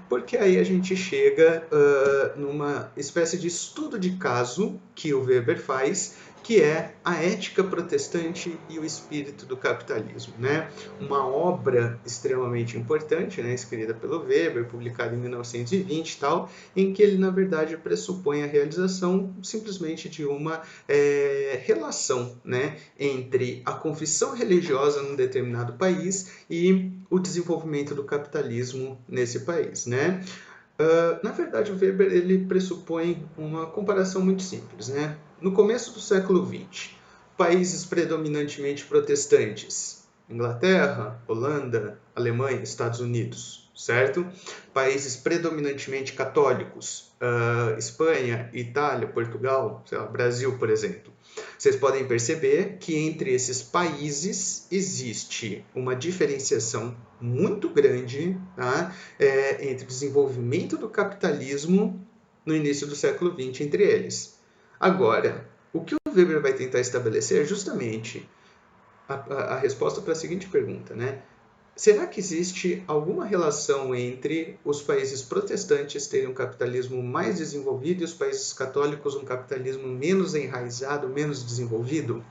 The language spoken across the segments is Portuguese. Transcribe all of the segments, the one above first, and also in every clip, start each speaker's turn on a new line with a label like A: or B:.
A: Porque aí a gente chega numa espécie de estudo de caso que o Weber faz, que é a ética protestante e o espírito do capitalismo, né? Uma obra extremamente importante, né, escrita pelo Weber, publicada em 1920 e tal, em que ele, na verdade, pressupõe a realização simplesmente de uma relação, né, entre a confissão religiosa num determinado país e o desenvolvimento do capitalismo nesse país, né? Na verdade, o Weber ele pressupõe uma comparação muito simples, né? No começo do século XX, países predominantemente protestantes, Inglaterra, Holanda, Alemanha, Estados Unidos, certo? Países predominantemente católicos, Espanha, Itália, Portugal, sei lá, Brasil, por exemplo. Vocês podem perceber que entre esses países existe uma diferenciação muito grande, tá? Entre o desenvolvimento do capitalismo no início do século XX entre eles. Agora, o que o Weber vai tentar estabelecer é justamente a resposta para a seguinte pergunta, né? Será que existe alguma relação entre os países protestantes terem um capitalismo mais desenvolvido e os países católicos um capitalismo menos enraizado, menos desenvolvido?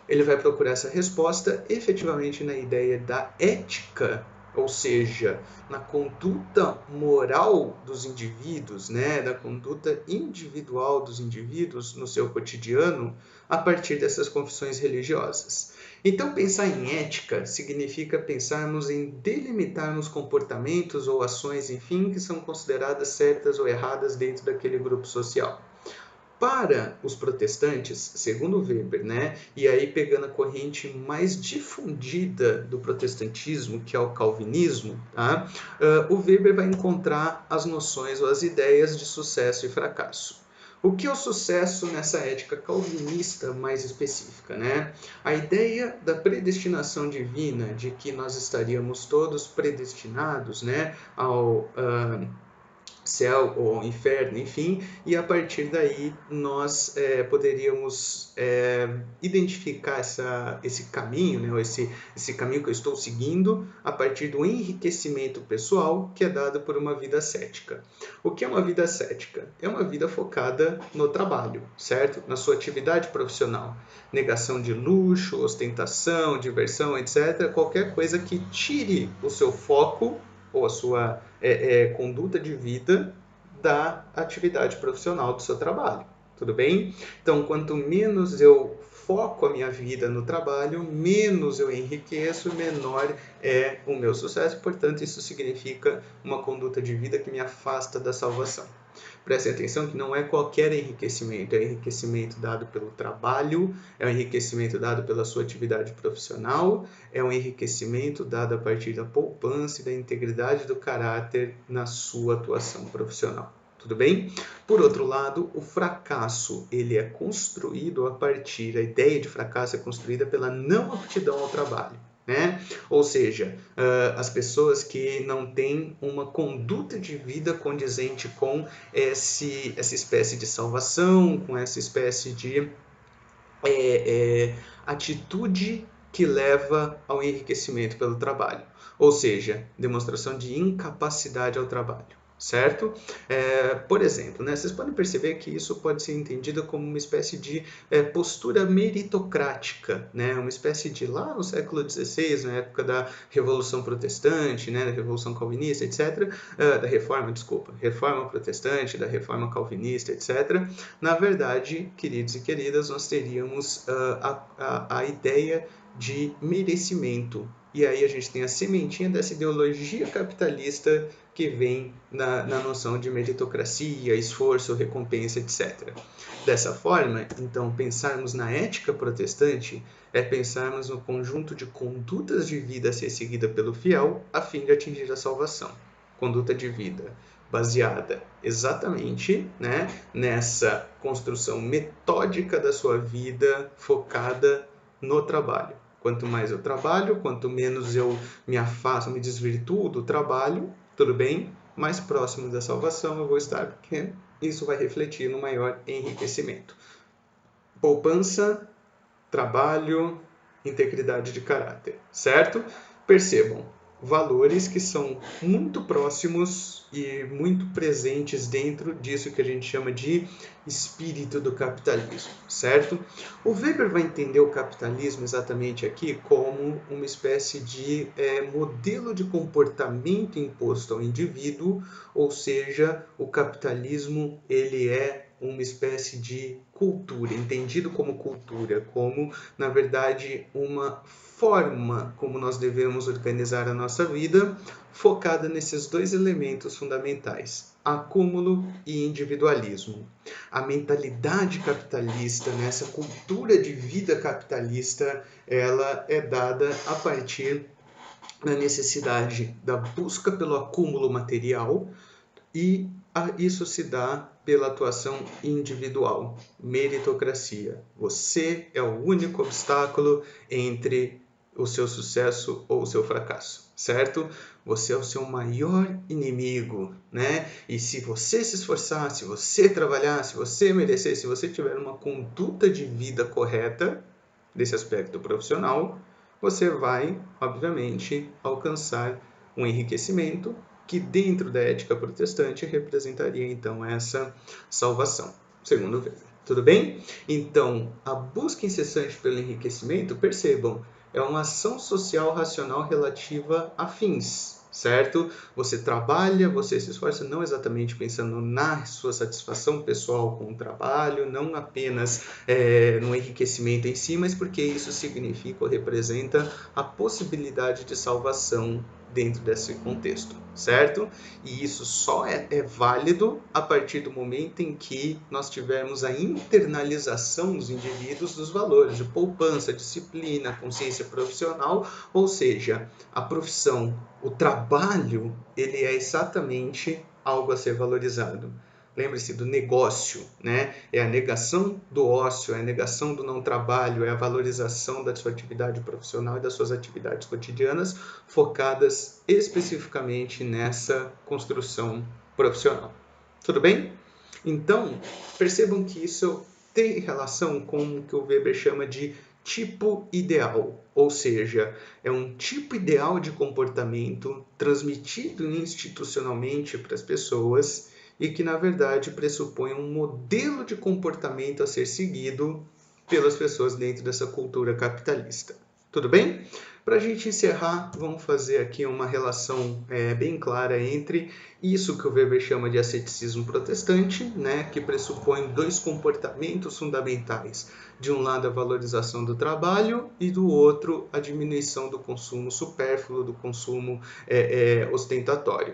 A: Ele vai procurar essa resposta efetivamente na ideia da ética, ou seja, na conduta moral dos indivíduos, né, da conduta individual dos indivíduos no seu cotidiano a partir dessas confissões religiosas. Então, pensar em ética significa pensarmos em delimitarmos comportamentos ou ações, enfim, que são consideradas certas ou erradas dentro daquele grupo social. Para os protestantes, segundo Weber, né, e aí pegando a corrente mais difundida do protestantismo, que é o calvinismo, tá, o Weber vai encontrar as noções ou as ideias de sucesso e fracasso. O que é o sucesso nessa ética calvinista mais específica, né? A ideia da predestinação divina, de que nós estaríamos todos predestinados, né, ao céu ou inferno, enfim, e a partir daí nós poderíamos identificar esse caminho, né, ou esse caminho que eu estou seguindo a partir do enriquecimento pessoal que é dado por uma vida cética. O que é uma vida cética? É uma vida focada no trabalho, certo? Na sua atividade profissional. Negação de luxo, ostentação, diversão, etc. Qualquer coisa que tire o seu foco ou a sua conduta de vida da atividade profissional do seu trabalho. Tudo bem? Então, quanto menos eu foco a minha vida no trabalho, menos eu enriqueço, menor é o meu sucesso. Portanto, isso significa uma conduta de vida que me afasta da salvação. Prestem atenção que não é qualquer enriquecimento, é enriquecimento dado pelo trabalho, é um enriquecimento dado pela sua atividade profissional, é um enriquecimento dado a partir da poupança e da integridade do caráter na sua atuação profissional. Tudo bem? Por outro lado, o fracasso ele é construído a partir, a ideia de fracasso é construída pela não aptidão ao trabalho. Né? Ou seja, as pessoas que não têm uma conduta de vida condizente com essa espécie de salvação, com essa espécie de atitude que leva ao enriquecimento pelo trabalho. Ou seja, demonstração de incapacidade ao trabalho. Certo? Por exemplo, né, vocês podem perceber que isso pode ser entendido como uma espécie de postura meritocrática, né? Uma espécie de, lá no século XVI, na época da Revolução Protestante, né, da Revolução Calvinista, etc., da Reforma, desculpa, Reforma Protestante, da Reforma Calvinista, etc., na verdade, queridos e queridas, nós teríamos a ideia de merecimento. E aí a gente tem a sementinha dessa ideologia capitalista que vem na noção de meritocracia, esforço, recompensa, etc. Dessa forma, então, pensarmos na ética protestante é pensarmos no conjunto de condutas de vida a ser seguida pelo fiel a fim de atingir a salvação. Conduta de vida baseada exatamente, né, nessa construção metódica da sua vida focada no trabalho. Quanto mais eu trabalho, quanto menos eu me afasto, me desvirtuo do trabalho, tudo bem? Mais próximo da salvação eu vou estar, porque isso vai refletir no maior enriquecimento. Poupança, trabalho, integridade de caráter, certo? Percebam, valores que são muito próximos e muito presentes dentro disso que a gente chama de espírito do capitalismo, certo? O Weber vai entender o capitalismo exatamente aqui como uma espécie de modelo de comportamento imposto ao indivíduo, ou seja, o capitalismo ele é uma espécie de cultura, entendido como cultura, como, na verdade, uma forma como nós devemos organizar a nossa vida, focada nesses dois elementos fundamentais, acúmulo e individualismo. A mentalidade capitalista, essa cultura de vida capitalista, ela é dada a partir da necessidade da busca pelo acúmulo material, e isso se dá pela atuação individual, meritocracia. Você é o único obstáculo entre o seu sucesso ou o seu fracasso, certo? Você é o seu maior inimigo, né? E se você se esforçar, se você trabalhar, se você merecer, se você tiver uma conduta de vida correta desse aspecto profissional, você vai, obviamente, alcançar um enriquecimento que dentro da ética protestante representaria então essa salvação, segundo Weber. Tudo bem? Então, a busca incessante pelo enriquecimento, percebam, é uma ação social racional relativa a fins, certo? Você trabalha, você se esforça não exatamente pensando na sua satisfação pessoal com o trabalho, não apenas no enriquecimento em si, mas porque isso significa ou representa a possibilidade de salvação dentro desse contexto, certo? E isso só é válido a partir do momento em que nós tivermos a internalização dos indivíduos dos valores de poupança, disciplina, consciência profissional, ou seja, a profissão, o trabalho, ele é exatamente algo a ser valorizado. Lembre-se do negócio, né? É a negação do ócio, é a negação do não trabalho, é a valorização da sua atividade profissional e das suas atividades cotidianas, focadas especificamente nessa construção profissional. Tudo bem? Então, percebam que isso tem relação com o que o Weber chama de tipo ideal, ou seja, é um tipo ideal de comportamento transmitido institucionalmente para as pessoas e que, na verdade, pressupõe um modelo de comportamento a ser seguido pelas pessoas dentro dessa cultura capitalista. Tudo bem? Para a gente encerrar, vamos fazer aqui uma relação bem clara entre isso que o Weber chama de asceticismo protestante, né, que pressupõe dois comportamentos fundamentais. De um lado, a valorização do trabalho e do outro, a diminuição do consumo supérfluo, do consumo ostentatório.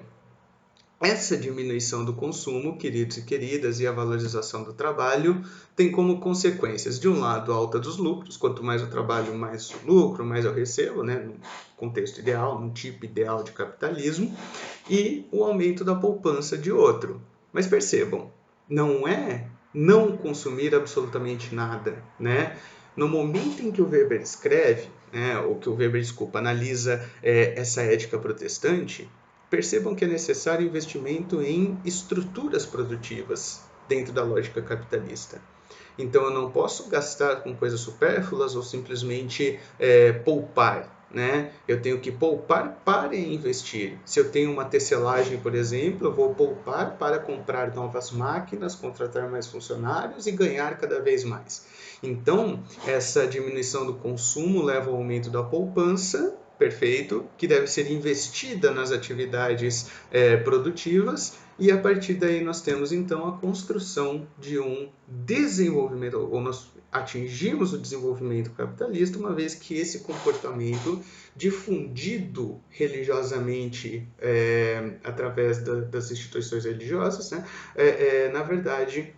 A: Essa diminuição do consumo, queridos e queridas, e a valorização do trabalho tem como consequências, de um lado, a alta dos lucros, quanto mais o trabalho, mais o lucro, mais eu recebo, né, no contexto ideal, no tipo ideal de capitalismo, e o aumento da poupança de outro. Mas percebam, não é não consumir absolutamente nada, né? No momento em que o Weber escreve, ou que o Weber, analisa essa ética protestante, percebam que é necessário investimento em estruturas produtivas dentro da lógica capitalista. Então, eu não posso gastar com coisas supérfluas ou simplesmente poupar. Né? Eu tenho que poupar para investir. Se eu tenho uma tecelagem, por exemplo, eu vou poupar para comprar novas máquinas, contratar mais funcionários e ganhar cada vez mais. Então, essa diminuição do consumo leva ao aumento da poupança, perfeito, que deve ser investida nas atividades produtivas, e a partir daí nós temos então a construção de um desenvolvimento, ou nós atingimos o desenvolvimento capitalista, uma vez que esse comportamento difundido religiosamente através das instituições religiosas, né, na verdade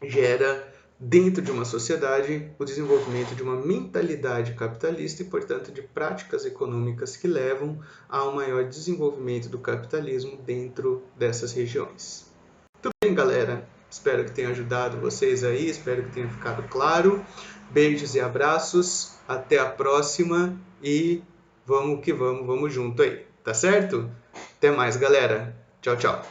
A: gera dentro de uma sociedade o desenvolvimento de uma mentalidade capitalista e, portanto, de práticas econômicas que levam ao maior desenvolvimento do capitalismo dentro dessas regiões. Tudo bem, galera? Espero que tenha ajudado vocês aí, espero que tenha ficado claro. Beijos e abraços, até a próxima e vamos que vamos junto aí, tá certo? Até mais, galera. Tchau, tchau.